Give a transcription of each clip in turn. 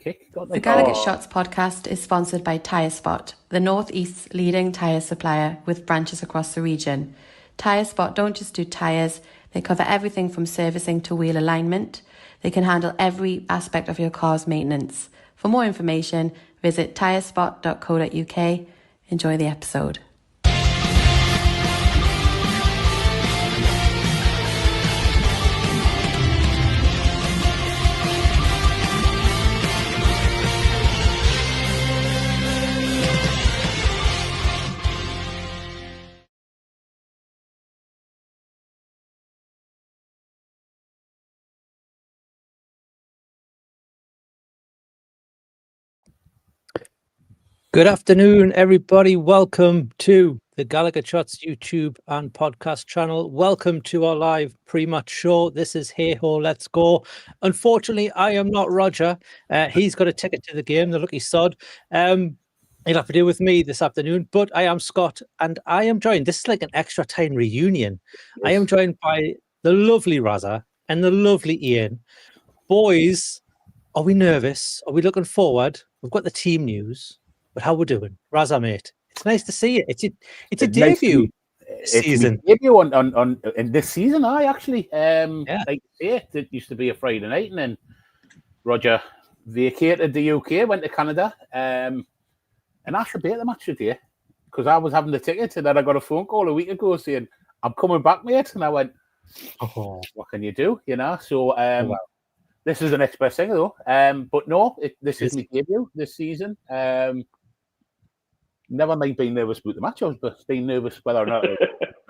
kick. The Gallowgate Shots podcast is sponsored by Tyre Spot, the North East's leading tyre supplier with branches across the region. Tyre Spot don't just do tyres, they cover everything from servicing to wheel alignment. They can handle every aspect of your car's maintenance. For more information, visit tyrespot.co.uk. Enjoy the episode. Good afternoon, everybody. Welcome to the GallowgateShots YouTube and podcast channel. Welcome to our live pre-match show. This is Hey Ho, Let's Go. Unfortunately, I am not Roger. He's got a ticket to the game, the lucky sod. He'll have to deal with me this afternoon, but I am Scott, and I am joined. This is like an extra time reunion. Yes. I am joined by the lovely Raza and the lovely Ian. Boys, are we nervous? Are we looking forward? We've got the team news. But how we're doing, Raza, mate? It's nice to see it. It's a debut season. It's debut on in this season. Like you say, it used to be a Friday night, and then Roger vacated the UK, went to Canada, and I should be at the match today because I was having the ticket, and then I got a phone call a week ago saying I'm coming back, mate, and I went, "Oh, what can you do?" You know, so. Wow. This is the next best thing, though. But no, this is my debut this season. Never mind being nervous about the match. I was being nervous whether or not I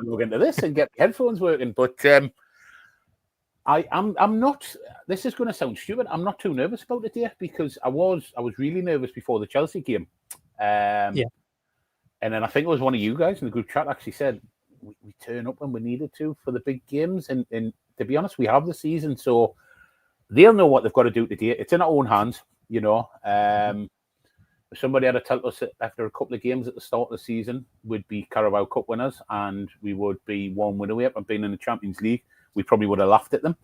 log into this and get headphones working. But I'm not. This is going to sound stupid. I'm not too nervous about it here because I was really nervous before the Chelsea game. And then I think it was one of you guys in the group chat actually said we turn up when we needed to for the big games. And to be honest, we have the season, so they'll know what they've got to do today. It's in our own hands, you know. Somebody had to tell us that after a couple of games at the start of the season, we'd be Carabao Cup winners and we would be one win away from being in the Champions League. We probably would have laughed at them.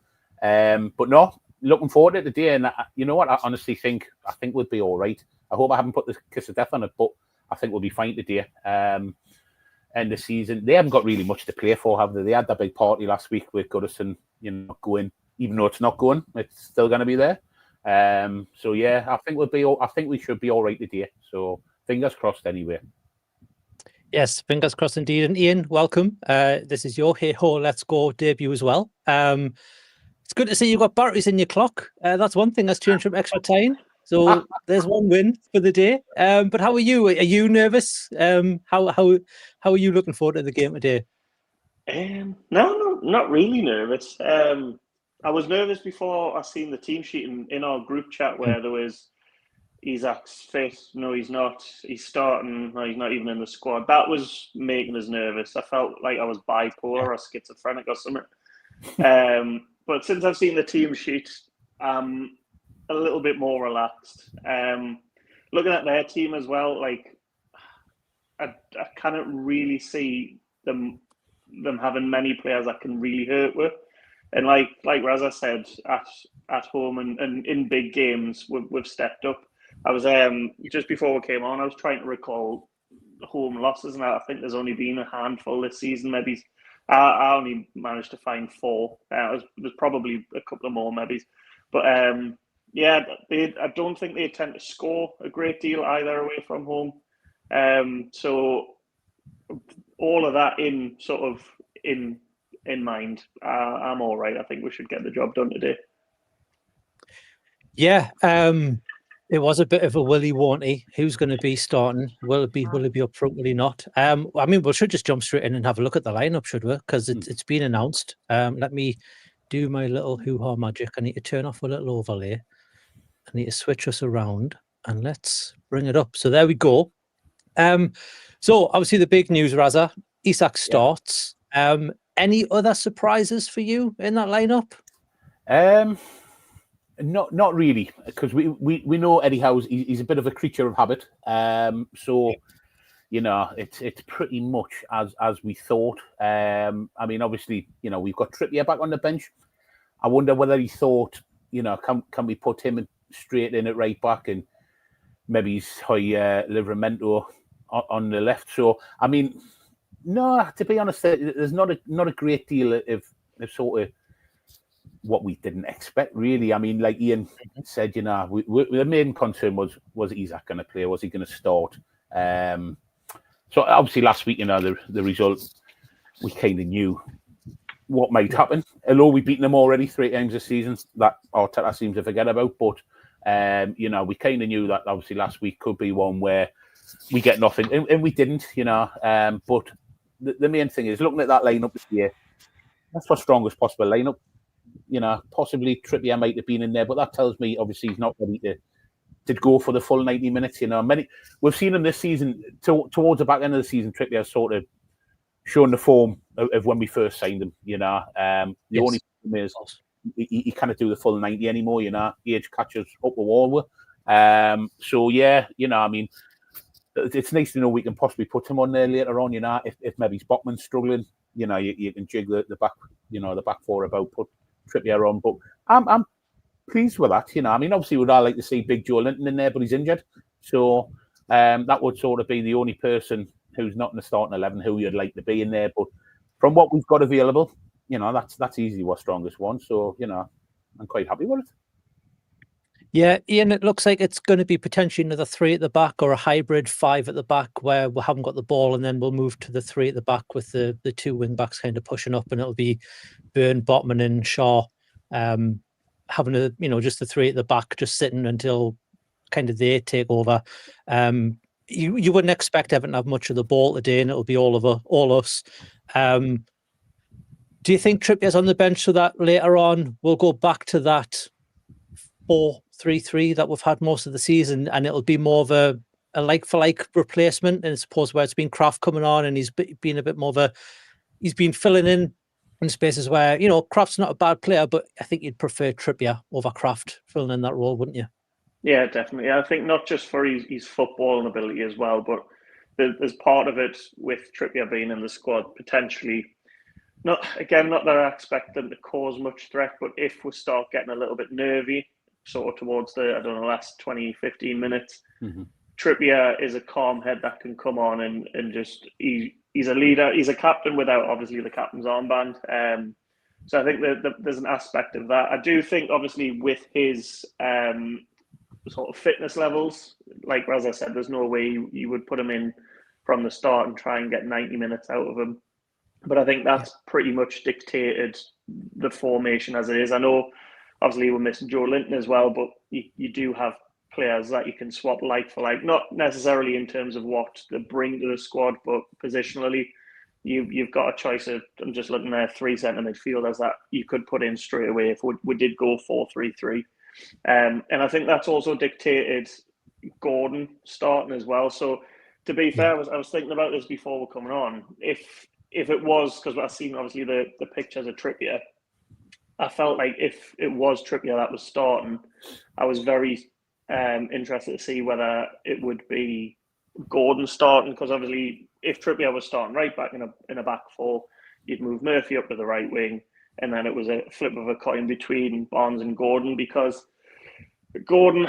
But no, looking forward to today. And you know what? I honestly think we'll be all right. I hope I haven't put the kiss of death on it, but I think we'll be fine today. And the season, they haven't got really much to play for, have they? They had that big party last week with Goodison, going. Even though it's not going, it's still going to be there. So yeah, I think we should be all right today. So fingers crossed, anyway. Yes, fingers crossed indeed. And Ian, welcome. This is your Hey Ho, Let's Go debut as well. It's good to see you got batteries in your clock. That's one thing that's changed from extra time. So there's one win for the day. But how are you? Are you nervous? How are you looking forward to the game today? No, not really nervous. I was nervous before I seen the team sheet in our group chat where there was Isaac's fit. No, he's not. He's starting. No, he's not even in the squad. That was making us nervous. I felt like I was bipolar or schizophrenic or something. But since I've seen the team sheet, I'm a little bit more relaxed. Looking at their team as well, like I cannot really see them having many players that can really hurt with. And like Raza said, at home and in big games, we've stepped up. I was just before we came on, I was trying to recall home losses, and I think there's only been a handful this season. Maybe I only managed to find 4. There's probably a couple of more, maybe. But I don't think they tend to score a great deal either away from home. So all of that in mind, I'm all right. I think we should get the job done today. Yeah, it was a bit of a willy warnty. Who's going to be starting? Will it be up front? Will he not? I mean, we should just jump straight in and have a look at the lineup, should we? Because it's been announced. Let me do my little hoo-ha magic. I need to turn off a little overlay. I need to switch us around and let's bring it up. So there we go. So obviously the big news, Raza, Isak starts. Any other surprises for you in that lineup? Not really, because we know Eddie Howe's he's a bit of a creature of habit. It's pretty much as we thought. I mean, obviously, we've got Trippier back on the bench. I wonder whether he thought, can we put him straight in at right back, and maybe he's Livramento on the left. So I mean, no, to be honest, there's not a great deal of sort of what we didn't expect, really. I mean, like Ian said, you know, the main concern was Isaac going to play? Was he going to start? So obviously last week, you know, the result, we kind of knew what might happen. Although we've beaten them already 3 times this season, that Arteta seems to forget about. But, you know, we kind of knew that obviously last week could be one where we get nothing. And we didn't, you know. But the main thing is looking at that lineup this year, that's our strongest possible lineup. You know, possibly Trippier might have been in there, but that tells me obviously he's not ready to go for the full 90 minutes. You know, we've seen him this season towards the back end of the season. Trippier sort of shown the form of when we first signed him. You know, the only problem is he can't do the full 90 anymore. You know, age catches up the wall. So yeah, you know, I mean, it's nice to know we can possibly put him on there later on. You know, if maybe Botman's struggling, you know, you can jig the back, you know, the back four about, put Trippier on. But I'm pleased with that. You know, I mean, obviously we'd all like to see Big Joe Linton in there, but he's injured. So that would sort of be the only person who's not in the starting 11 who you'd like to be in there. But from what we've got available, you know, that's easily our strongest one. So, you know, I'm quite happy with it. Yeah, Ian, it looks like it's going to be potentially another 3 at the back or a hybrid 5 at the back where we haven't got the ball, and then we'll move to the 3 at the back with the 2 wing backs kind of pushing up, and it'll be Byrne, Botman and Shaw having just the 3 at the back just sitting until kind of they take over. You wouldn't expect Everton to have much of the ball today, and it'll be all us. Do you think Trippier's on the bench so that later on we'll go back to that 4-3-3 that we've had most of the season, and it'll be more of a like-for-like replacement, and I suppose where it's been Kraft coming on and he's been a bit more of he's been filling in spaces where, you know, Kraft's not a bad player, but I think you'd prefer Trippier over Kraft filling in that role, wouldn't you? Yeah, definitely. I think not just for his footballing ability as well, but there's part of it with Trippier being in the squad, potentially, not that I expect them to cause much threat, but if we start getting a little bit nervy, sort of towards the, last 20, 15 minutes, Trippier is a calm head that can come on and just, he's a leader. He's a captain without, obviously, the captain's armband. So I think that there's an aspect of that. I do think, obviously, with his sort of fitness levels, like as I said, there's no way you would put him in from the start and try and get 90 minutes out of him. But I think that's pretty much dictated the formation as it is. I know, obviously, we're missing Joe Linton as well, but you do have players that you can swap like for like, not necessarily in terms of what they bring to the squad, but positionally, you've got a choice of, I'm just looking there, 3 centre midfielders that you could put in straight away if we did go 4-3-3. And I think that's also dictated Gordon starting as well. So to be fair, I was thinking about this before we're coming on. If it was, because I've seen obviously the pictures of Trippier, I felt like if it was Trippier that was starting, I was very interested to see whether it would be Gordon starting, because obviously if Trippier was starting right back in a back four, you'd move Murphy up to the right wing, and then it was a flip of a coin between Barnes and Gordon, because Gordon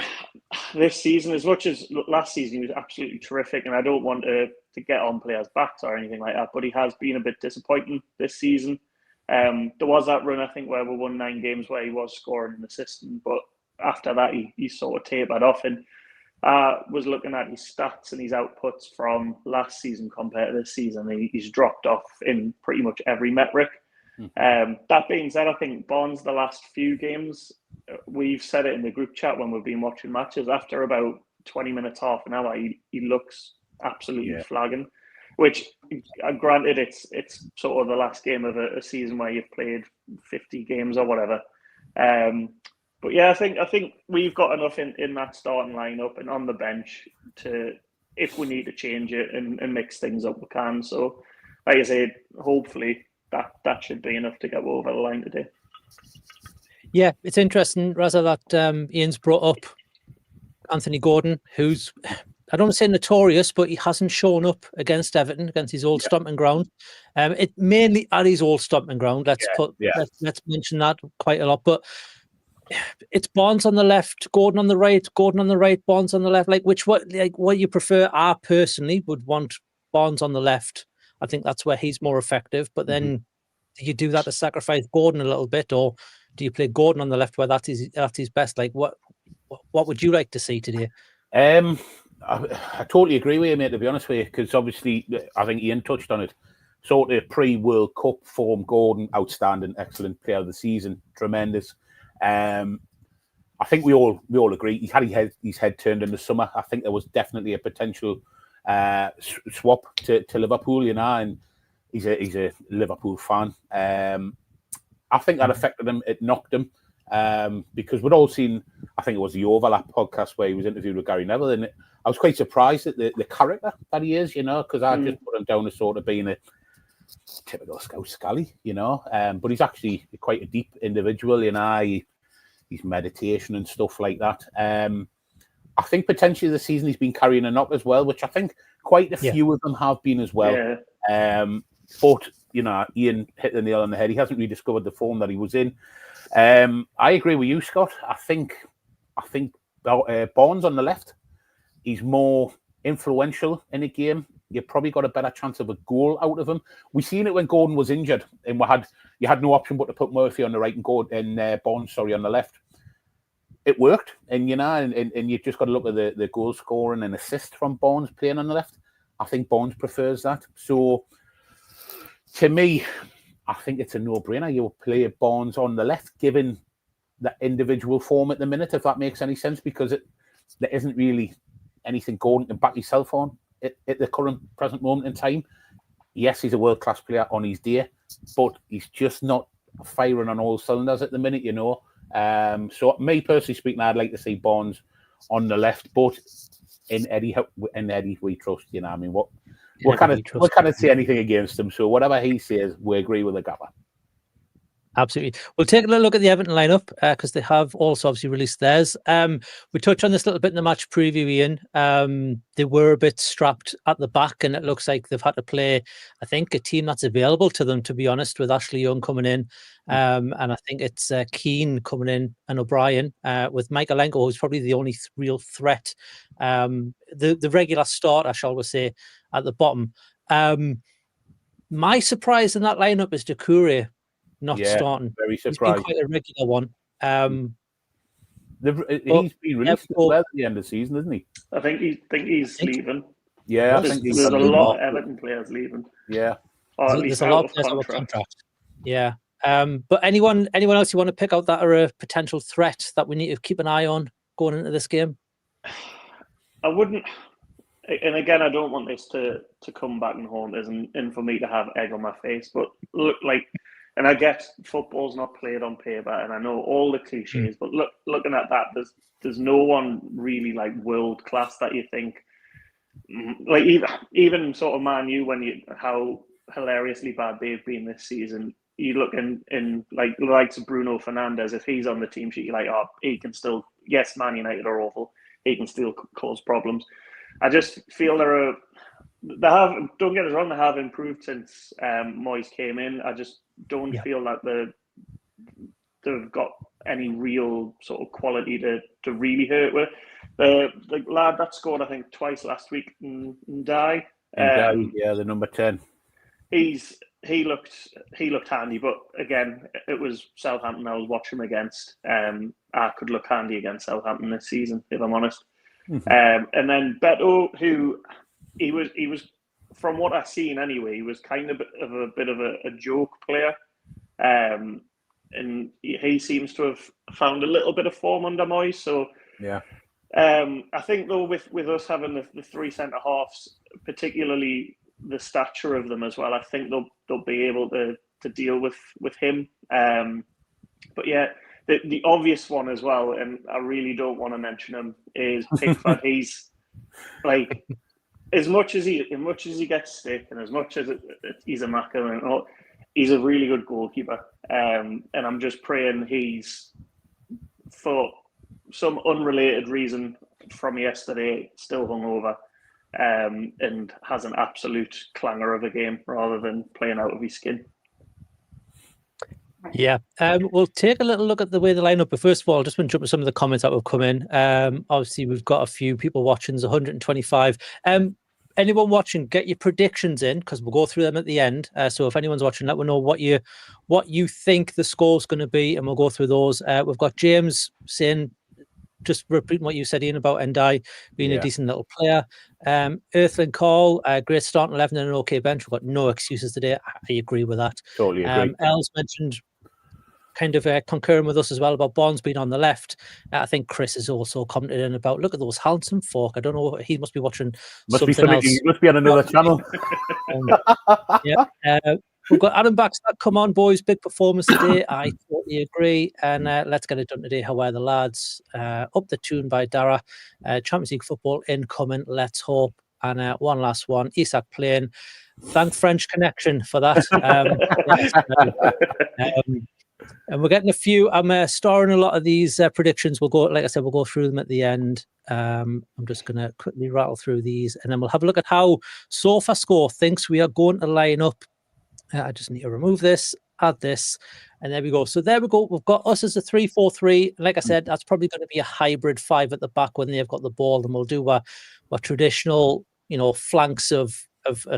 this season, as much as last season, he was absolutely terrific, and I don't want to get on players' backs or anything like that, but he has been a bit disappointing this season. There was that run, I think, where we won 9 games where he was scoring and assisting, but after that he sort of tapered off, and was looking at his stats and his outputs from last season compared to this season. He's dropped off in pretty much every metric. That being said, I think Barnes, the last few games, we've said it in the group chat when we've been watching matches, after about 20 minutes, half an hour, he looks absolutely flagging, which granted it's sort of the last game of a season where you've played 50 games or whatever. But yeah, I think we've got enough in that starting lineup and on the bench to, if we need to change it and mix things up, we can. So like I said, hopefully that should be enough to get over the line today. Yeah, it's interesting, Raza, that Ian's brought up Anthony Gordon, who's, I don't want to say notorious, but he hasn't shown up against Everton, against his old stomping ground. It mainly at his old stomping ground. Let's mention that quite a lot. But it's Barnes on the left, Gordon on the right, Barnes on the left. Like what you prefer? I personally would want Barnes on the left. I think that's where he's more effective. But then do you do that to sacrifice Gordon a little bit, or do you play Gordon on the left where that's his best? Like what would you like to see today? I totally agree with you, mate, to be honest with you, because obviously I think Ian touched on it. Sort of pre-World Cup form, Gordon, outstanding, excellent player of the season, tremendous. I think we all agree he had his head turned in the summer. I think there was definitely a potential swap to Liverpool, and he's a Liverpool fan. I think that affected him. It knocked him because we'd all seen. I think it was the Overlap podcast where he was interviewed with Gary Neville, and I was quite surprised at the character that he is, because I just put him down as sort of being a typical Scout Scally, but he's actually quite a deep individual, his meditation and stuff like that. I think potentially this season he's been carrying a knock as well, which I think quite a few of them have been as well. Yeah. But Ian hit the nail on the head. He hasn't rediscovered the form that he was in. I agree with you, Scott. I think Barnes on the left, he's more influential in a game. You probably got a better chance of a goal out of him. We seen it when Gordon was injured, and you had no option but to put Murphy on the right and Barnes on the left. It worked, and you just got to look at the goal scoring and assist from Barnes playing on the left. I think Barnes prefers that. So to me, I think it's a no-brainer. You play Barnes on the left, given that individual form at the minute, if that makes any sense, because there isn't really anything Gordon can back yourself on at the present moment in time. Yes, he's a world-class player on his day, but he's just not firing on all cylinders at the minute, So me personally speaking, I'd like to see Barnes on the left, but in Eddie we trust, I mean, we can't say anything against him. So whatever he says, we agree with the gaffer. Absolutely. We'll take a little look at the Everton lineup because they have also obviously released theirs. We touched on this a little bit in the match preview, Ian. They were a bit strapped at the back, and it looks like they've had to play, I think, a team that's available to them, to be honest, with Ashley Young coming in. And I think it's Keane coming in and O'Brien with Michaelenko, who's probably the only real threat. The regular starter, shall we say, at the bottom. My surprise in that lineup is Doucouré not starting. Very surprised. He's been quite a regular one. He's been released as well at the end of the season, isn't he? I think he's leaving. Yeah, there's a lot of Everton players leaving. Yeah, or at least there's a lot of players on contract. Yeah. But anyone else you want to pick out that are a potential threat that we need to keep an eye on going into this game? I wouldn't. And again, I don't want this to come back and haunt us and for me to have egg on my face. But look, and I get football's not played on paper, and I know all the cliches. But looking at that, there's no one really world class that you think even sort of Man U, how hilariously bad they've been this season. You look in the likes of Bruno Fernandes, if he's on the team sheet, you're like, oh, he can still. Yes, Man United are awful. He can still cause problems. I just feel don't get us wrong, they have improved since Moyes came in. I just don't feel like they've got any real sort of quality to really hurt with. The lad that scored, I think, twice last week, Ndai. The number 10. He looked handy, but again, it was Southampton I was watching him against. I could look handy against Southampton this season, if I'm honest. And then Beto, who he was from what I've seen anyway, he was kind of a bit of a joke player, and he seems to have found a little bit of form under Moyes. So yeah, I think though with us having the three centre halves, particularly the stature of them as well, I think they'll be able to deal with him. But yeah. The obvious one as well, and I really don't want to mention him, is Pickford. He's as much as he gets stick, and as much as he's a macker, and he's a really good goalkeeper. And I'm just praying he's, for some unrelated reason from yesterday, still hungover, and has an absolute clanger of a game rather than playing out of his skin. Yeah, we'll take a little look at the way the lineup. But first of all, I just want to jump to some of the comments that have come in. Obviously, we've got a few people watching. There's 125. Anyone watching, get your predictions in because we'll go through them at the end. So if anyone's watching, let me know what you think the score's going to be, and we'll go through those. We've got James saying, just repeating what you said, Ian, about Ndai being a decent little player. Earthling Call, great start in 11 and an okay bench. We've got no excuses today. I agree with that. Totally agree. Els mentioned kind of concurring with us as well about Bonds being on the left. I think Chris has also commented in about, look at those handsome folk. I don't know, he must be watching something else. He must be on another channel. We've got Adam Baxter. Come on, boys. Big performance today. I totally agree. And let's get it done today. How are the lads? Up the tune by Dara. Champions League football incoming. Let's hope. And one last one. Isak playing. Thank French Connection for that. And we're getting a few. I'm starring a lot of these predictions. We'll go, like I said, we'll go through them at the end. I'm just going to quickly rattle through these, and then we'll have a look at how SofaScore thinks we are going to line up. I just need to remove this, add this, and there we go. So there we go. We've got us as a 3-4-3. Like I said, that's probably going to be a hybrid 5 at the back when they've got the ball, and we'll do a traditional, flanks of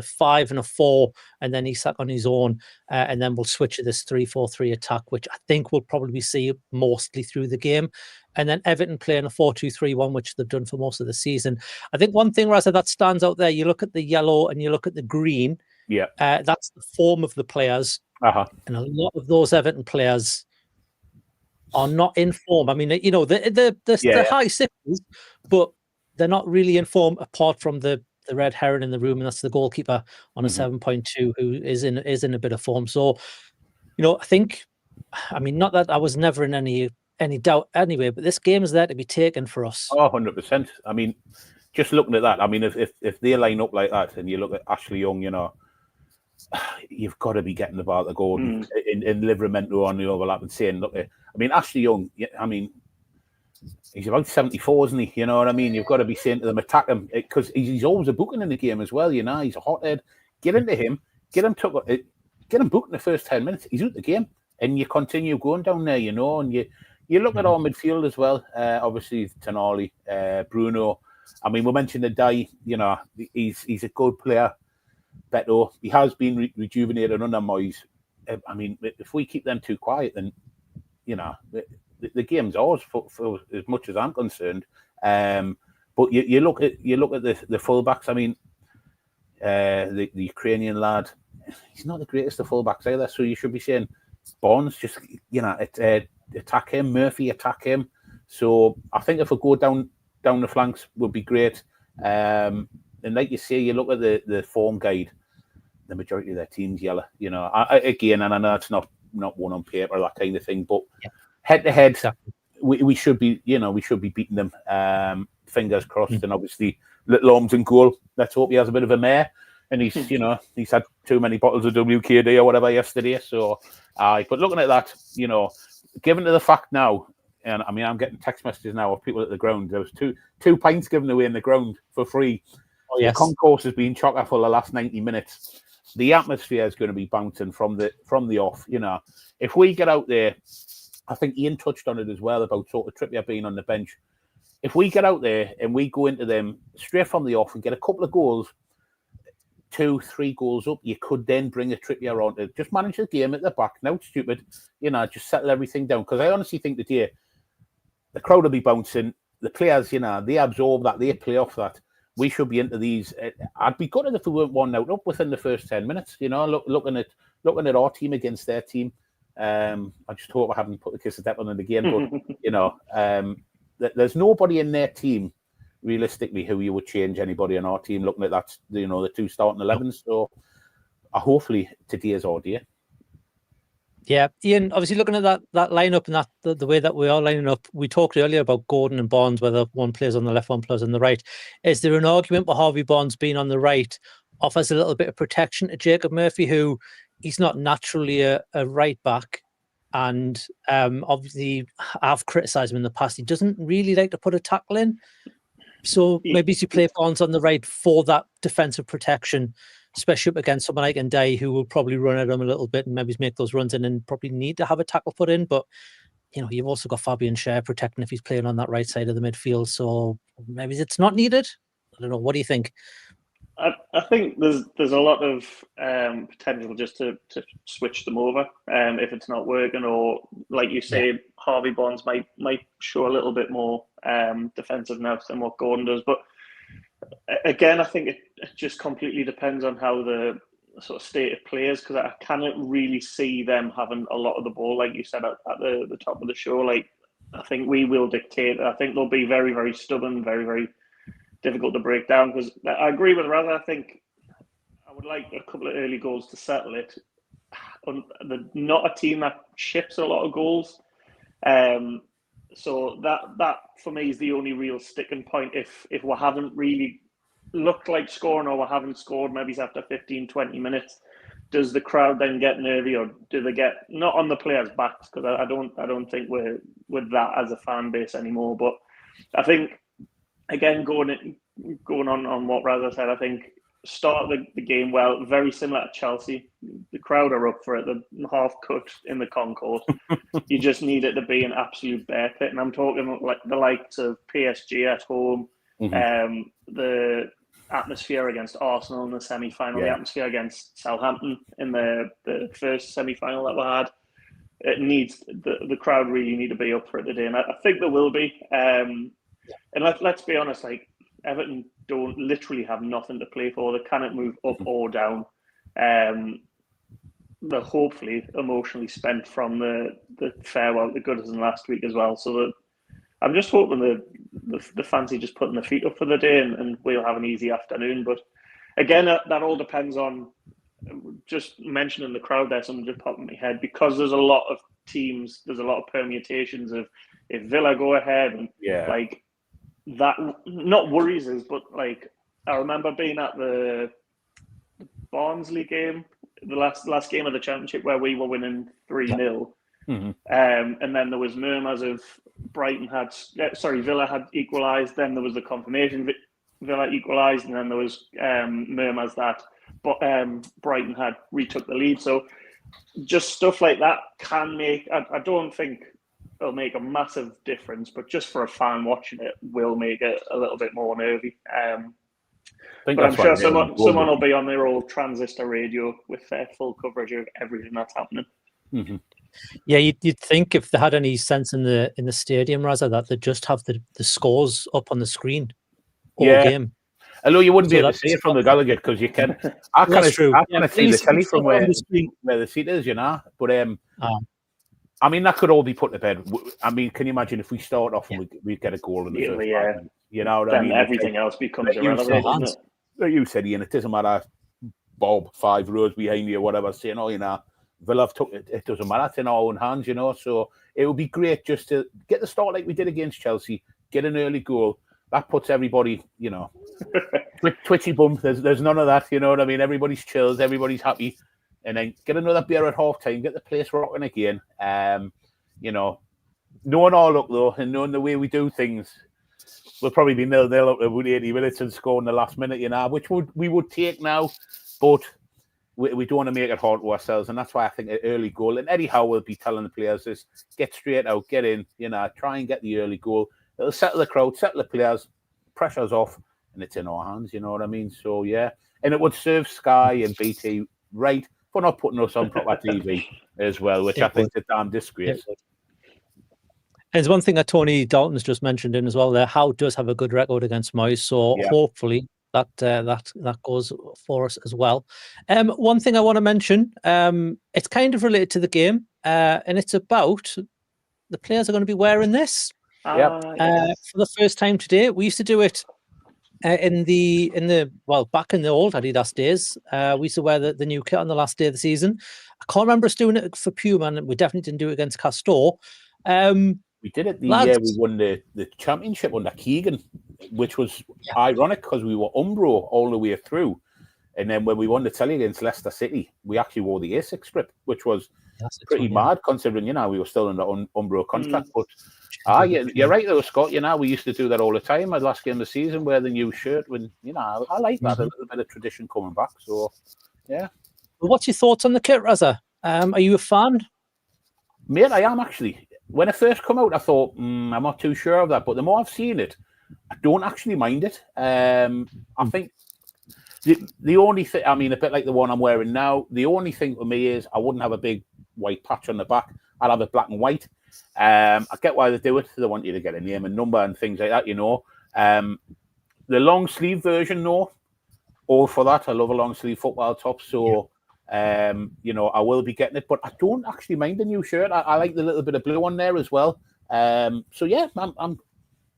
5 and a 4, and then Isak on his own, and then we'll switch to this 3-4-3 attack, which I think we'll probably see mostly through the game. And then Everton playing a 4-2-3-1, which they've done for most of the season. I think one thing, Raza, that stands out there, you look at the yellow and you look at the green, that's the form of the players. And a lot of those Everton players are not in form. I mean, the high sixes, but they're not really in form apart from the red herring in the room, and that's the goalkeeper on a 7.2 who is in a bit of form. So, I think, not that I was never in any doubt anyway, but this game is there to be taken for us. 100%. I mean, just looking at that, if they line up like that, and you look at Ashley Young, you've got to be getting the ball to go in Livramento on the overlap and saying, look, Ashley Young, he's about 74, isn't he? You know what I mean? You've got to be saying to them, attack him, because he's always a booking in the game as well. He's a hothead. Get into him, get him booked in the first 10 minutes. He's out the game, and you continue going down there, and you look at our midfield as well. Obviously, Tonali, Bruno. We mentioned the Dai. He's a good player. Beto, he has been rejuvenated under Moyes. If we keep them too quiet, then the game's ours for as much as I'm concerned. But you look at the fullbacks. The Ukrainian lad, he's not the greatest of fullbacks either. So you should be saying, Bonds, just attack him. Murphy, attack him. So I think if we go down the flanks, would be great. And like you say, you look at the form guide. The majority of their teams yellow. Again, and I know it's not one on paper or that kind of thing, but head to head, we should be, beating them. Fingers crossed, and obviously little arms in goal. Let's hope he has a bit of a mare, and he's had too many bottles of WKD or whatever yesterday. So, but looking at that, given to the fact now, and I'm getting text messages now of people at the ground. There was two pints given away in the ground for free. Oh, yes. The concourse has been chock full the last 90 minutes. The atmosphere is going to be bouncing from the off. If we get out there, I think Ian touched on it as well about sort of Trippier being on the bench. If we get out there and we go into them straight from the off and get a couple of goals, 2-3 goals up, you could then bring a Trippier on to just manage the game at the back. No stupid, just settle everything down. Because I honestly think today the crowd will be bouncing. The players, they absorb that, they play off that. We should be into these. I'd be gutted if we weren't 1-0 up within the first 10 minutes. Looking at our team against their team. I just hope I haven't put the kiss of death on it again. But there's nobody in their team realistically who you would change anybody on our team. Looking at that, the two starting 11s. So hopefully today is our day. Yeah, Ian, obviously looking at that lineup and that the way that we are lining up, we talked earlier about Gordon and Bonds, whether one plays on the left, one plays on the right. Is there an argument for Harvey Bonds being on the right offers a little bit of protection to Jacob Murphy, who he's not naturally a right back, and obviously I've criticised him in the past. He doesn't really like to put a tackle in, so maybe you play Bonds on the right for that defensive protection. especially up against someone like Ndai, who will probably run at him a little bit and maybe make those runs in and probably need to have a tackle put in. But, you know, you've also got Fabian Schär protecting if he's playing on that right side of the midfield. So maybe it's not needed. I don't know. What do you think? I think there's a lot of potential just to switch them over if it's not working, or like you say, Harvey Barnes might show a little bit more defensive nous than what Gordon does. But again, I think it just completely depends on how the sort of state of players, because I cannot really see them having a lot of the ball, like you said at the top of the show. Like, I think we will dictate. I think they'll be very, very stubborn, very, very difficult to break down, because I agree with Raza. I think I would like a couple of early goals to settle it. They're not a team that ships a lot of goals, so that for me is the only real sticking point. If we haven't really looked like scoring, or we haven't scored maybe after 15-20 minutes, does the crowd then get nervy, or do they get, not on the players' backs, because I don't think we're with that as a fan base anymore. But I think, again, going on what Raza said, I think start the game well, very similar to Chelsea. The crowd are up for it. They're half cut in the concourse. You just need it to be an absolute bear pit. And I'm talking like the likes of PSG at home, the atmosphere against Arsenal in the semi-final, the atmosphere against Southampton in the first semi-final that we had. It needs, the crowd really need to be up for it today. And I think there will be. And let's be honest, like, Everton don't literally have nothing to play for. They cannot move up or down. They're hopefully emotionally spent from the farewell to Goodison last week as well. So I'm just hoping the fancy just putting their feet up for the day, and we'll have an easy afternoon. But again, that all depends on, just mentioning the crowd there, something just popped in my head, because there's a lot of teams, there's a lot of permutations of, if Villa go ahead, and like, that not worries us, but like, I remember being at the Barnsley game, the last game of the championship, where we were winning 3-0, and then there was murmurs of Villa had equalised. Then there was the confirmation Villa equalised, and then there was murmurs that Brighton had retook the lead. So just stuff like that can make. I don't think it'll make a massive difference, but just for a fan watching it, will make it a little bit more nervy. But I'm sure someone will be on their old transistor radio with their full coverage of everything that's happening. Yeah, you'd think if they had any sense in the stadium, Raza, that they'd just have the scores up on the screen all game. Although you wouldn't be able to see it from the Gallowgate, because you can. I kind of see the telly from where the seat is, you know. But I mean, that could all be put to bed. I mean, can you imagine if we start off and we'd get a goal in the first 5 minutes? You know what I mean? Everything else becomes irrelevant, doesn't it? Like you said, Ian, it doesn't matter, Bob, 5 rows behind you or whatever, saying, oh, you know, Villa have took it. It doesn't matter. It's in our own hands, you know. So it would be great just to get the start like we did against Chelsea, get an early goal. That puts everybody, you know, twitchy bump. There's none of that, you know what I mean? Everybody's chilled, everybody's happy. And then get another beer at half time, get the place rocking again. You know, knowing our luck though, and knowing the way we do things, we'll probably be 0-0 up to about 80 minutes and score in the last minute, you know, which we would take now, but we don't want to make it hard to ourselves, and that's why I think an early goal. And Eddie Howe will be telling the players this: get straight out, get in, you know, try and get the early goal. It'll settle the crowd, settle the players, pressure's off, and it's in our hands. You know what I mean? So yeah, and it would serve Sky and BT right for not putting us on proper TV as well, which I think is a damn disgrace. There's one thing that Tony Dalton's just mentioned in as well there. Howe does have a good record against Moyes, so hopefully that goes for us as well. One thing I want to mention, it's kind of related to the game, and it's about the players are going to be wearing this for the first time today. We used to do it back in the old Adidas days. We used to wear the new kit on the last day of the season. I can't remember us doing it for Puma, and we definitely didn't do it against Castor. We did it the year we won the championship under Keegan, which was ironic because we were Umbro all the way through. And then when we won the telly against Leicester City, we actually wore the ASIC strip, which was pretty mad considering, we were still under Umbro contract. But you're right though, Scott. We used to do that all the time at last game of the season, wear the new shirt. When I like that, a little bit of tradition coming back. So yeah. Well, what's your thoughts on the kit, Razza? Are you a fan? Mate, I am actually. When it first came out, I thought I'm not too sure of that. But the more I've seen it, I don't actually mind it. I think the only thing, a bit like the one I'm wearing now, the only thing for me is I wouldn't have a big white patch on the back. I'd have it black and white. I get why they do it. They want you to get a name and number and things like that, The long sleeve version, no. All for that. I love a long sleeve football top. So, I will be getting it. But I don't actually mind the new shirt. I like the little bit of blue on there as well. So, yeah, I'm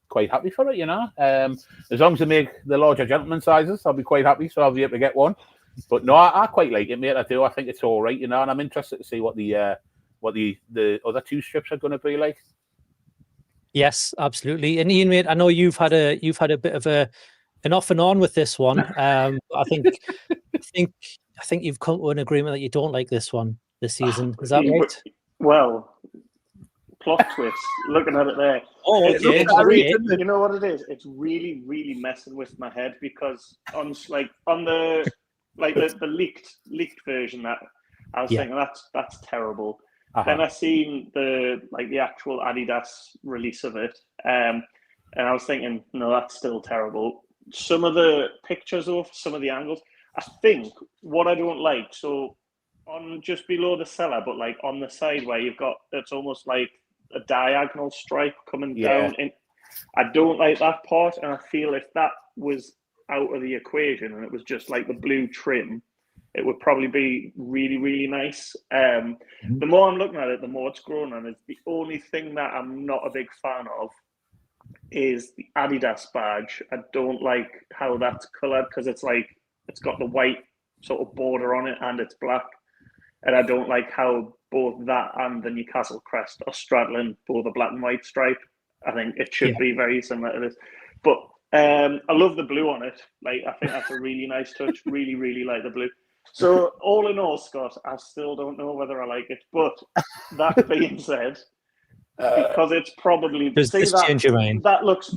quite happy for it, As long as they make the larger gentleman sizes, I'll be quite happy. So I'll be able to get one. But no, I quite like it, mate. I do. I think it's all right, And I'm interested to see what the other two strips are going to be like. Yes, absolutely. And Ian, mate, I know you've had a bit of an off and on with this one. I think you've come to an agreement that you don't like this one this season. Is that right? Well, plot twist. Looking at it there. Oh, okay. You know what it is? It's really, really messing with my head because on the leaked version that I was thinking that's terrible. Then I seen the actual Adidas release of it, and I was thinking, no, that's still terrible. Some of the pictures of some of the angles, I think what I don't like. So on just below the cellar, but on the side where you've got it's almost like a diagonal stripe coming down. I don't like that part, and I feel if that was out of the equation and it was just like the blue trim, it would probably be really, really nice. The more I'm looking at it, the more it's grown, and it's the only thing that I'm not a big fan of is the Adidas badge. I don't like how that's coloured because it's got the white sort of border on it and it's black. And I don't like how both that and the Newcastle crest are straddling both a black and white stripe. I think it should be very similar to this. But I love the blue on it. I think that's a really nice touch. Really, really like the blue. So all in all, Scott, I still don't know whether I like it. But that being said, because it's probably change your mind. That looks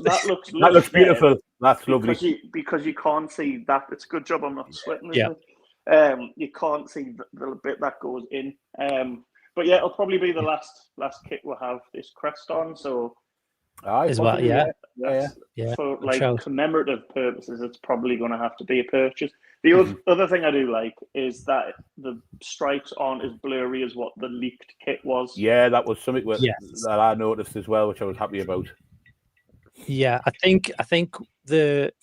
beautiful. That's lovely. Because you can't see that. It's a good job I'm not sweating. You can't see the bit that goes in. But yeah, it'll probably be the last kit we'll have this crest on. So for commemorative purposes, it's probably going to have to be a purchase. The other thing I do like is that the stripes aren't as blurry as what the leaked kit was. Yeah, that was something that I noticed as well, which I was happy about. Yeah, I think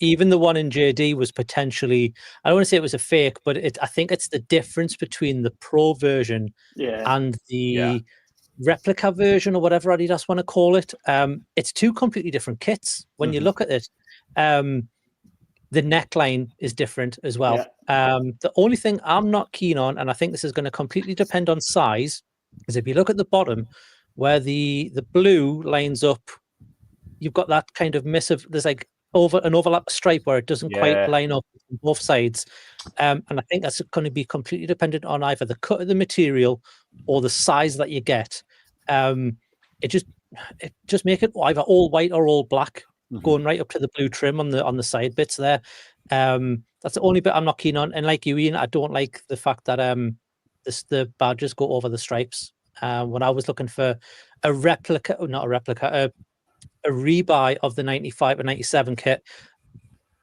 even the one in JD was potentially, I don't want to say it was a fake, but I think it's the difference between the pro version and the replica version or whatever Adidas want to call it. It's two completely different kits when you look at it. The neckline is different as well. The only thing I'm not keen on, and I think this is going to completely depend on size, is if you look at the bottom where the blue lines up, you've got that kind of there's an overlap stripe where it doesn't quite line up on both sides. And I think that's going to be completely dependent on either the cut of the material or the size that you get. It just make it either all white or all black, going right up to the blue trim on the side bits there. That's the only bit I'm not keen on. And like you, Ian, I don't like the fact that the badges go over the stripes. When I was looking for a rebuy of the 95 and 97 kit,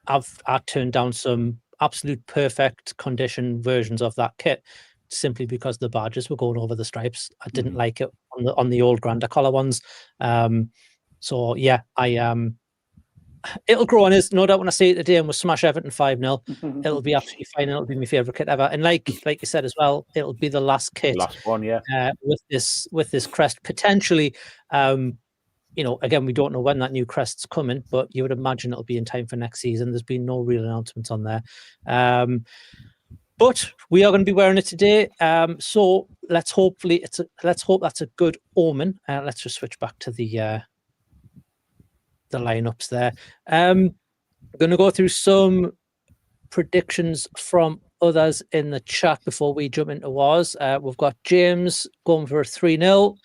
I turned down some absolute perfect condition versions of that kit simply because the badges were going over the stripes. I didn't like it on the old Granda collar ones. So yeah, it'll grow on us, no doubt. When I see it today and we'll smash Everton 5-0, it'll be absolutely fine. It'll be my favourite kit ever. And like you said as well, it'll be the last kit. Last one, with this crest potentially. Again, we don't know when that new crest's coming, but you would imagine it'll be in time for next season. There's been no real announcements on there. But we are going to be wearing it today. So let's hope that's a good omen. Let's just switch back to the lineups there. I'm going to go through some predictions from others in the chat before we jump into ours. We've got James going for a 3-0,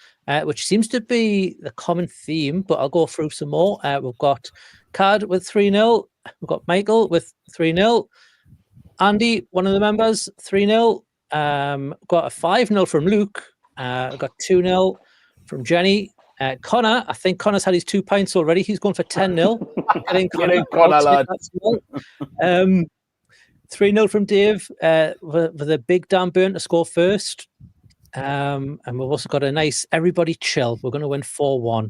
which seems to be the common theme, but I'll go through some more. We've got Cad with 3-0. We've got Michael with 3-0. Andy, one of the members, 3-0. Got a 5-0 from Luke. Got 2-0 from Jenny. Connor, I think Connor's had his 2 pints already. He's going for 10-0. Get in, Connor, lad. 3-0 from Dave with a big Dan Burn to score first. And we've also got a nice everybody chill. We're going to win 4-1.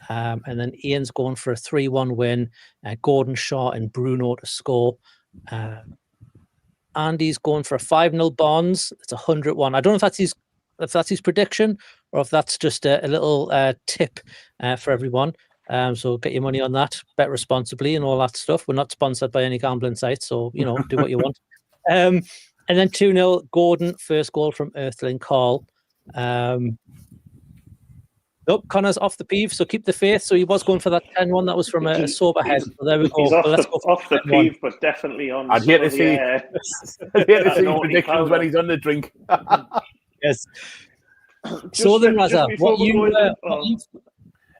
And then Ian's going for a 3-1 win. Gordon, Shaw and Bruno to score. Andy's going for a 5-0 Bonds. It's 101. I don't know if that's his prediction or if that's just a little tip for everyone. So get your money on that, bet responsibly and all that stuff. We're not sponsored by any gambling sites, so, do what you want. And then 2-0, Gordon, first goal from Earthling Carl. Nope, Connor's off the peeve, so keep the faith. So he was going for that 10-1. That was from a sober head. So there we go. He's off the peeve, but definitely on. I'd hate to see predictions when he's on the drink. Yes. So then, Raza, what you...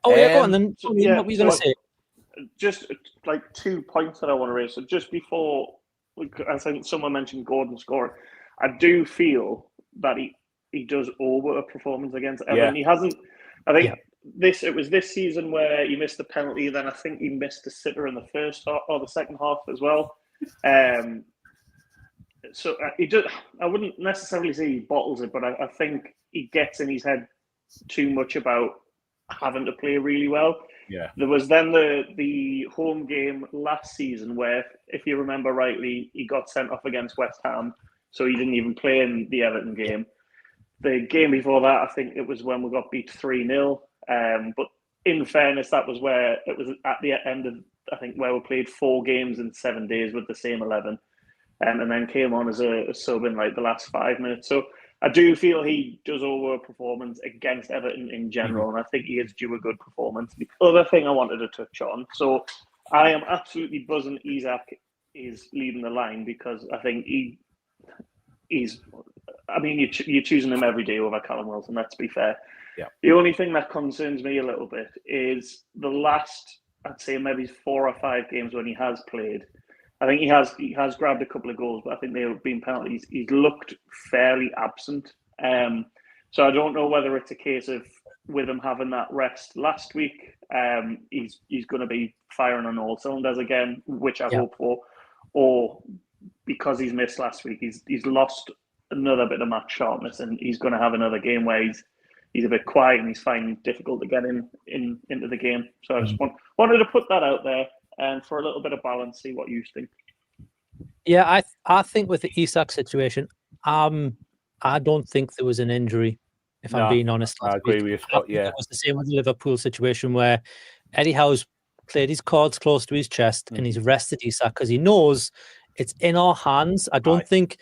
go on then. What were you going to say? Just like 2 points that I want to raise. So just before, I think someone mentioned Gordon scoring, I do feel that he does over a performance against Everton. He hasn't. I think it was this season where he missed the penalty. Then I think he missed the sitter in the first half or the second half as well. So he does. I wouldn't necessarily say he bottles it, but I think he gets in his head too much about having to play really well. Yeah. There was then the home game last season where, if you remember rightly, he got sent off against West Ham, so he didn't even play in the Everton game. The game before that, I think it was when we got beat 3-0. But in fairness, that was where it was at the end of, I think, where we played 4 games in 7 days with the same 11, and then came on as a sub in like the last 5 minutes. So I do feel he does over a performance against Everton in general, and I think he is due a good performance. The other thing I wanted to touch on, so I am absolutely buzzing Isak is leading the line, because I think he's. I mean, you're choosing him every day over Callum Wilson, let's be fair. Yeah. The only thing that concerns me a little bit is the last, I'd say maybe 4 or 5 games when he has played. I think he has grabbed a couple of goals, but I think they have been penalties. He's looked fairly absent. So I don't know whether it's a case of, with him having that rest last week, he's going to be firing on all cylinders again, which I hope for, or because he's missed last week, he's lost another bit of match sharpness, and he's going to have another game where he's a bit quiet and he's finding it difficult to get into the game. So I just wanted to put that out there, and for a little bit of balance, see what you think. Yeah, I think with the Isak situation, I don't think there was an injury, if I'm being honest. I agree with you, Scott. It was the same with the Liverpool situation, where Eddie Howe's played his cards close to his chest and he's rested Isak because he knows it's in our hands. I don't think,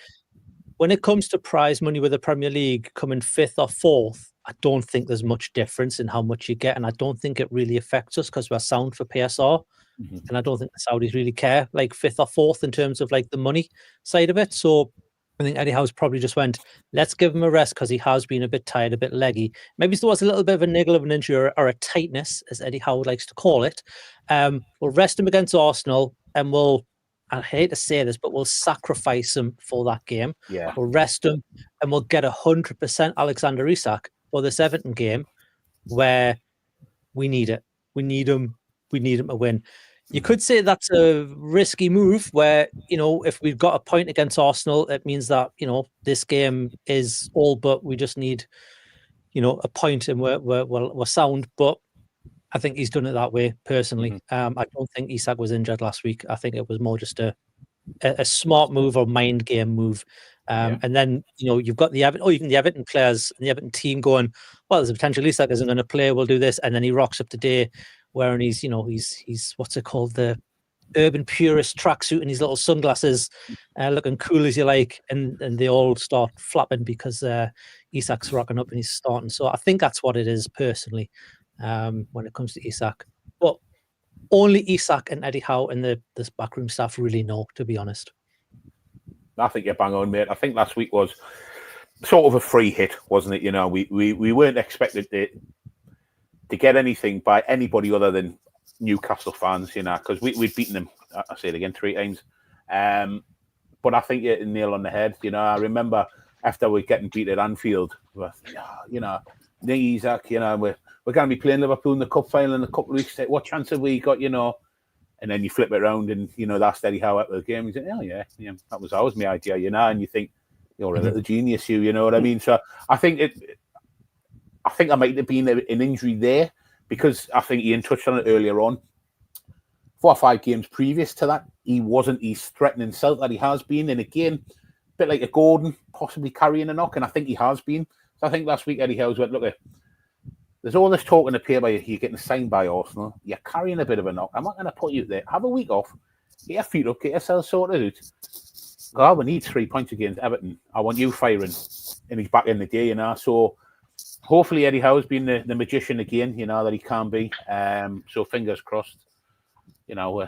when it comes to prize money with the Premier League coming 5th or 4th, I don't think there's much difference in how much you get, and I don't think it really affects us because we're sound for PSR. And I don't think the Saudis really care, like 5th or 4th in terms of like the money side of it. So I think Eddie Howe's probably just went, let's give him a rest because he has been a bit tired, a bit leggy. Maybe there was a little bit of a niggle of an injury or a tightness, as Eddie Howe likes to call it. We'll rest him against Arsenal, and I hate to say this, but we'll sacrifice him for that game. Yeah. We'll rest him, and we'll get 100% Alexander Isak for this Everton game, where we need it. We need him. We need him to win. You could say that's a risky move where, if we've got a point against Arsenal, it means that, this game is all but we just need, a point and we're sound. But I think he's done it that way, personally. I don't think Isak was injured last week. I think it was more just a smart move or mind game move. And then, you've got the Everton players and the Everton team going, well, there's a potential Isak isn't going to play, we'll do this. And then he rocks up today wearing he's what's it called, the urban purist tracksuit and his little sunglasses, looking cool as you like, and they all start flapping because Isak's rocking up and he's starting. So I think that's what it is personally, when it comes to Isak. But only Isak and Eddie Howe and this backroom staff really know, to be honest. I think you're bang on, mate. I think last week was sort of a free hit, wasn't it? You know, we weren't expected to get anything by anybody other than Newcastle fans, you know, because we'd beaten them, I say it again, 3 times. But I think you hit the nail on the head. You know, I remember after we're getting beat at Anfield, you know, Isaac, you know, we're going to be playing Liverpool in the cup final in a couple of weeks. What chance have we got, you know? And then you flip it around and, you know, that's Eddie Howe after the game. You think, oh, yeah, that was always my idea, you know, and you think, you're a little genius, you know what I mean? So I think there might have been an injury there because I think Ian touched on it earlier on. 4 or 5 games previous to that, he's threatening himself that he has been. And again, a bit like a Gordon, possibly carrying a knock, and I think he has been. So I think last week Eddie Howe's went, look, there's all this talk in the paper, you're getting signed by Arsenal, you're carrying a bit of a knock. I'm not going to put you there. Have a week off, get your feet up, get yourself sorted out. Oh, we need 3 points against Everton. I want you firing. And he's back in the day, you know. So hopefully Eddie Howe's been the magician again, you know, that he can be. So fingers crossed, you know,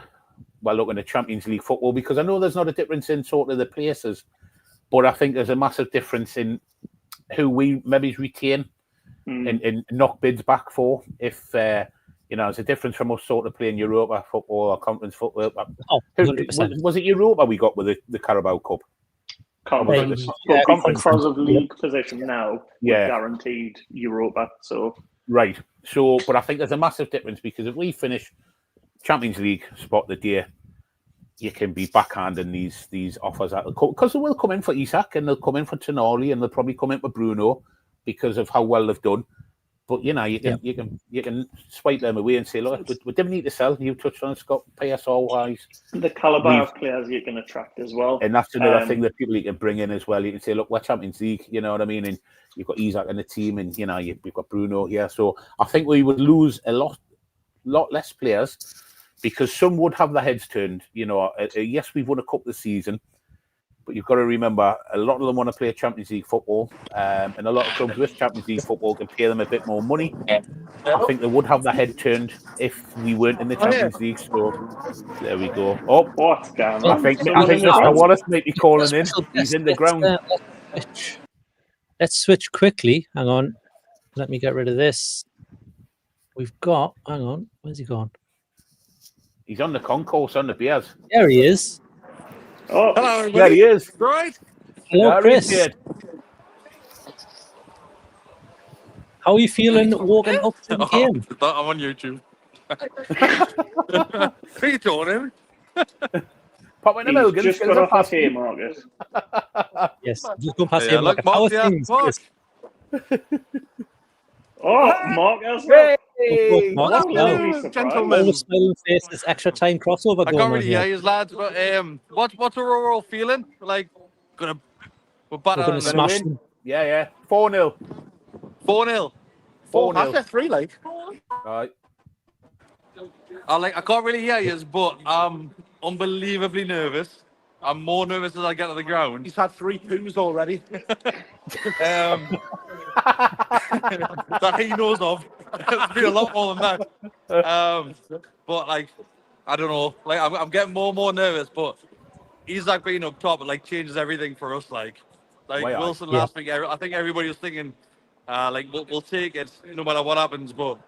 we're looking at Champions League football because I know there's not a difference in sort of the places, but I think there's a massive difference in who we maybe retain and knock bids back for. If, you know, it's a difference from us sort of playing Europa football or conference football. Was it Europa we got with the Carabao Cup? Conference of league position now, guaranteed Europa. So right. So, but I think there's a massive difference because if we finish Champions League spot the day, you can be backhanding these offers out because they will come in for Isak and they'll come in for Tonali and they'll probably come in for Bruno because of how well they've done. But you know, you can swipe them away and say, look, we didn't need to sell. You touched on Scott, PSR wise. The caliber of players you can attract as well. And that's another thing that people you can bring in as well. You can say, look, we're Champions League, you know what I mean? And you've got Isaac in the team and, you know, we've got Bruno here. So I think we would lose a lot less players because some would have their heads turned. You know, yes, we've won a cup this season, but you've got to remember, a lot of them want to play Champions League football, and a lot of clubs with Champions League football can pay them a bit more money. I think they would have their head turned if we weren't in the Champions League. So there we go. Oh, what's going on? I think Mr. Wallace might be calling in. He's in the ground. Let's switch quickly. Hang on. Let me get rid of this. We've got. Hang on. Where's he gone? He's on the concourse on the Bears. There he is. Oh, hello, everybody. There he is. Right. Hello, Chris. How are you feeling walking up to the game? I'm on YouTube. What are you doing? Pop in the middle. Just got off past here, Marcus. Yes, just go past here, Marcus. How are things, Chris? Oh, Marcus. Hey! Gentlemen. All the smiling faces, extra time crossover I going can't on really here. hear you, lads, but what's the overall feeling? Like, we're gonna smash them. Yeah. 4-0. 4-0. 4-0. After 3, like. Right. I can't really hear you, but I'm unbelievably nervous. I'm more nervous as I get to the ground. He's had 3 poos already. That he knows of. It'll be a lot more than that. But like, I don't know. Like, I'm getting more and more nervous. But Isaac being up top, it like changes everything for us. Like Wilson last week, I think everybody was thinking, we'll take it no matter what happens. But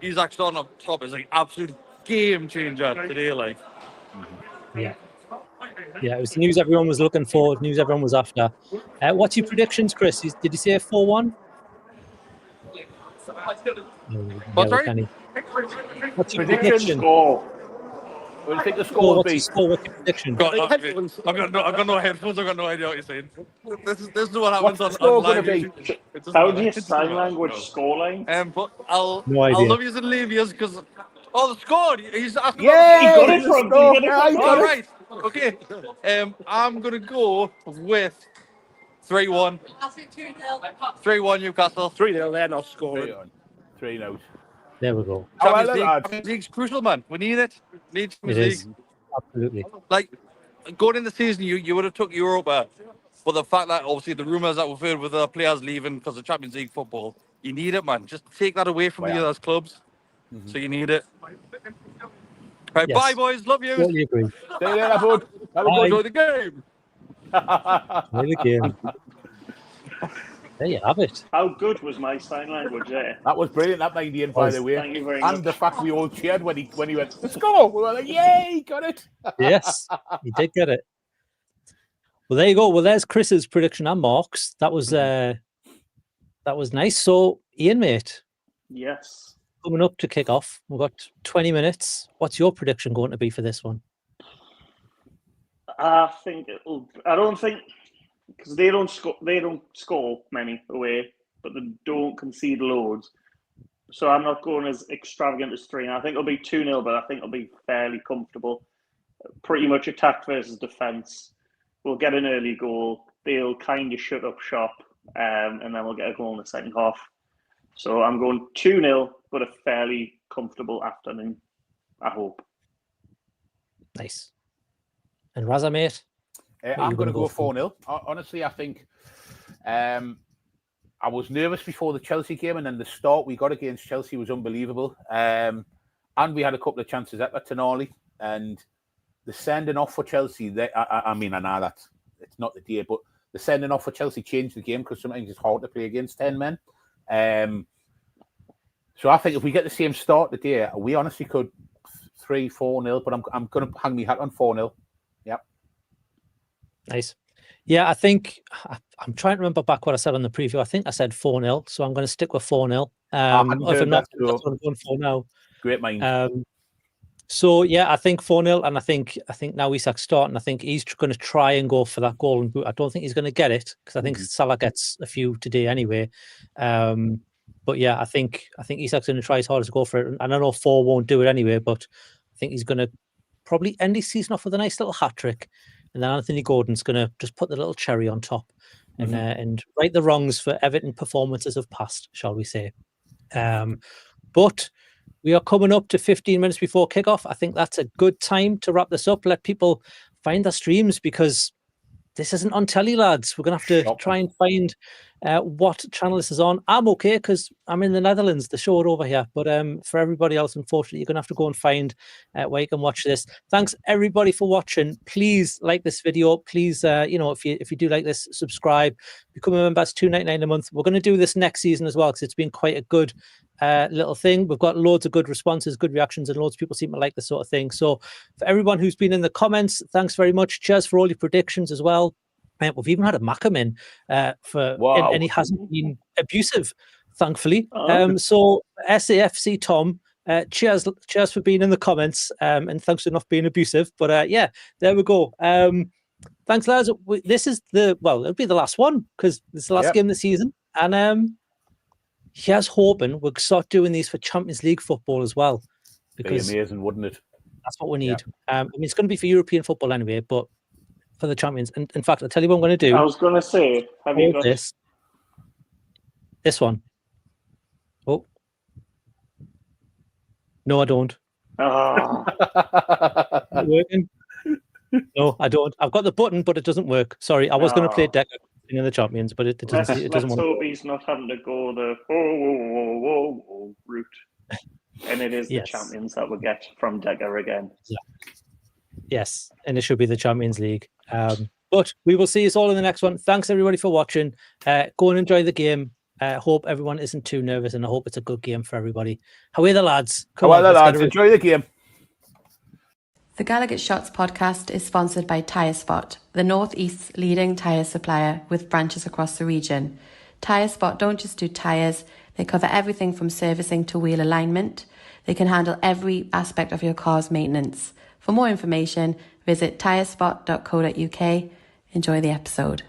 Isaac starting up top is like absolute game changer today. Like, Yeah, it was the news everyone was looking for, news everyone was after. What's your predictions, Chris? Did you say 4-1? What's right? What's your prediction? Score. What do you think the score will be? What's your prediction? I've got no headphones. I've got no idea what you're saying. This is what happens on live YouTube. How do you sign language scoreline? But I'll love you and leave you because the score. He's asking. Yeah, he got it from. All right. Okay. I'm gonna go with 3-1. 3-1 Newcastle. 3-0. They're not scoring. 3-0. There we go. Champions League's crucial, man. We need it. Need Champions League. Absolutely. Like, going in the season, you would have took Europa, but the fact that obviously the rumours that we've heard with the players leaving because of Champions League football, you need it, man. Just take that away from the other clubs. Mm-hmm. So you need it. Right, bye, boys. Love you. Totally agree. See you later, bud. Have a good enjoy the game. Play the game. There you have it. How good was my sign language there? That was brilliant, that 98, by the way. Thank you very and much. the fact we all cheered when he went, let's go. We were like, yay, got it. Yes, he did get it. Well, there you go. Well, there's Chris's prediction and Mark's. That was nice. So, Ian, mate. Yes. Coming up to kick off. We've got 20 minutes. What's your prediction going to be for this one? I don't think, because they don't score many away, but they don't concede loads. So I'm not going as extravagant as 3. I think it'll be 2-0, but I think it'll be fairly comfortable. Pretty much attack versus defence. We'll get an early goal. They'll kind of shut up shop, and then we'll get a goal in the second half. So I'm going 2-0, but a fairly comfortable afternoon, I hope. Nice. And Raza, mate? I'm going to go 4-0. Honestly, I think I was nervous before the Chelsea game, and then the start we got against Chelsea was unbelievable. And we had a couple of chances at Tonali, and the sending off for Chelsea, I know that it's not the day, but the sending off for Chelsea changed the game because sometimes it's hard to play against 10 men. So I think if we get the same start today, we honestly could 3-4-0, but I'm going to hang me hat on 4-0. Yep. Nice. Yeah, I think I'm trying to remember back what I said on the preview. I think I said 4-0, so I'm going to stick with 4-0. If I'm not, that's what I'm going for now. Great mind. So yeah, I think 4-0, and I think now Isak's starting. I think he's going to try and go for that golden boot. I don't think he's going to get it because I think Salah gets a few today anyway. But yeah, I think Isak's going to try his hardest to go for it. And I know 4 won't do it anyway, but I think he's going to probably end his season off with a nice little hat trick, and then Anthony Gordon's going to just put the little cherry on top and right the wrongs for Everton performances of past, shall we say? But we are coming up to 15 minutes before kickoff. I think that's a good time to wrap this up. Let people find their streams because this isn't on telly, lads. We're going to have to try and find what channel this is on. I'm okay because I'm in the Netherlands, the show over here. But for everybody else, unfortunately, you're going to have to go and find where you can watch this. Thanks, everybody, for watching. Please like this video. Please, if you do like this, subscribe. Become a member. It's $2.99 a month. We're going to do this next season as well because it's been quite a good little thing. We've got loads of good responses, good reactions, and loads of people seem to like this sort of thing. So for everyone who's been in the comments, thanks very much. Cheers for all your predictions as well. We've even had a Mackham in and he hasn't been abusive, thankfully. So SAFC Tom, cheers for being in the comments, and thanks for not being abusive. But yeah, there we go. Thanks, lads. This is it'll be the last one because it's the last game of the season, and here's hoping we'll start doing these for Champions League football as well. Because be amazing, wouldn't it? That's what we need. It's going to be for European football anyway, but for the Champions. And in fact, I'll tell you what I'm going to do. I was going to say, have you got this one? Oh. No, I don't. Oh. Not working? No, I don't. I've got the button, but it doesn't work. Sorry, I was going to play Decker in the Champions, but it doesn't. Let's hope he's not having to go the whoa route. And it is the Champions that we'll get from Decker again. Yeah. Yes, and it should be the Champions League. But we will see us all in the next one. Thanks, everybody, for watching. Go and enjoy the game. Hope everyone isn't too nervous, and I hope it's a good game for everybody. How are the lads? How are the lads? Enjoy the game. The Gallowgate Shots podcast is sponsored by Tyre Spot, the North East's leading tyre supplier with branches across the region. Tyre Spot don't just do tyres, they cover everything from servicing to wheel alignment. They can handle every aspect of your car's maintenance. For more information, visit tyrespot.co.uk. Enjoy the episode.